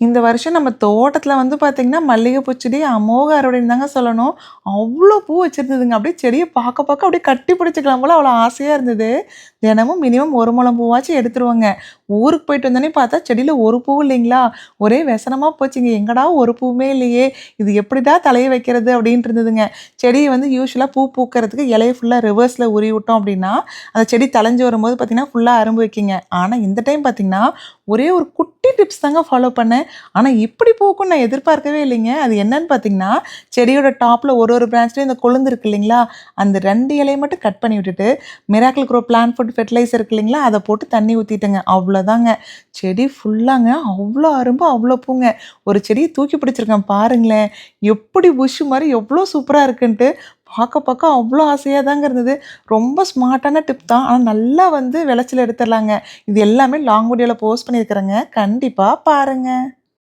இந்த வருஷம் நம்ம தோட்டத்துல வந்து பார்த்தீங்கன்னா, மல்லிகைப்பூ செடி அமோக அறுவடைன்னு தாங்க சொல்லணும். அவ்ளோ பூ வச்சிருந்ததுங்க. அப்படியே செடிய பார்க்க பார்க்க அப்படியே கட்டி பிடிச்சுக்கலாம் போல அவ்வளோ ஆசையா இருந்தது. தினமும் மினிமம் 1 முழம் பூவாச்சும் எடுத்துருவேங்க. ஊருக்கு போயிட்டு வந்தோனே பார்த்தா செடியில ஒரு பூவும் இல்லைங்களா? ஒரே व्यசனமா போச்சுங்க. எங்கடா ஒரு பூவுமே இல்லையே! இது எப்படிடா தலைய வைக்கிறது அப்படின்ட்டு இருந்ததுங்க. செடிய வந்து யூசுவலா பூ பூக்கறதுக்கு இலைய ஃபுல்லா ரிவர்ஸ்ல உருவி விட்டோம் அப்படின்னா, அந்த செடி தழைஞ்சு வரும்போது பார்த்தீங்கன்னா, ஃபுல்லா அரும்பு வைக்குங்க. ஆனா இந்த டைம் பார்த்தீங்கன்னா, ஒரே ஒரு குட்டி டிப்ஸ் தாங்க ஃபாலோ பண்ணேன். ஆனா இப்படி பூக்கும்னு நான் எதிர்பார்க்கவே இல்லைங்க. அது என்னன்னு பார்த்தீங்கன்னா, செடியோட டாப்ல ஒரு பிரான்ச்லயும் இந்த கொழுந்து இருக்கு இல்லைங்களா? அந்த 2 இலைய மட்டும் கட் பண்ணி விட்டுட்டு, Miracle Gro plant food fertiliser இருக்கு இல்லைங்களா? அத போட்டு தண்ணி ஊத்திட்டேங்க. அவ்வளோதாங்க. செடி ஃபுல்லாங்க அவ்ளோ அரும்பு, அவ்ளோ பூங்க. ஒரு செடிய தூக்கி பிடிச்சிருக்கேன் பாருங்களேன். எப்படி புஷ் மாரி எவ்ளோ சூப்பரா இருக்குன்ட்டு. பார்க்க பார்க்க அவ்ளோ ஆசையா தாங்க இருந்தது. ரொம்ப ஸ்மார்ட்டான டிப் தான். ஆனா நல்லா வந்து விளைச்சல் எடுத்துரலாங்க. இது எல்லாமே லாங் வீடியோல போஸ்ட் பண்ணியிருக்கிறேங்க. கண்டிப்பா பாருங்க.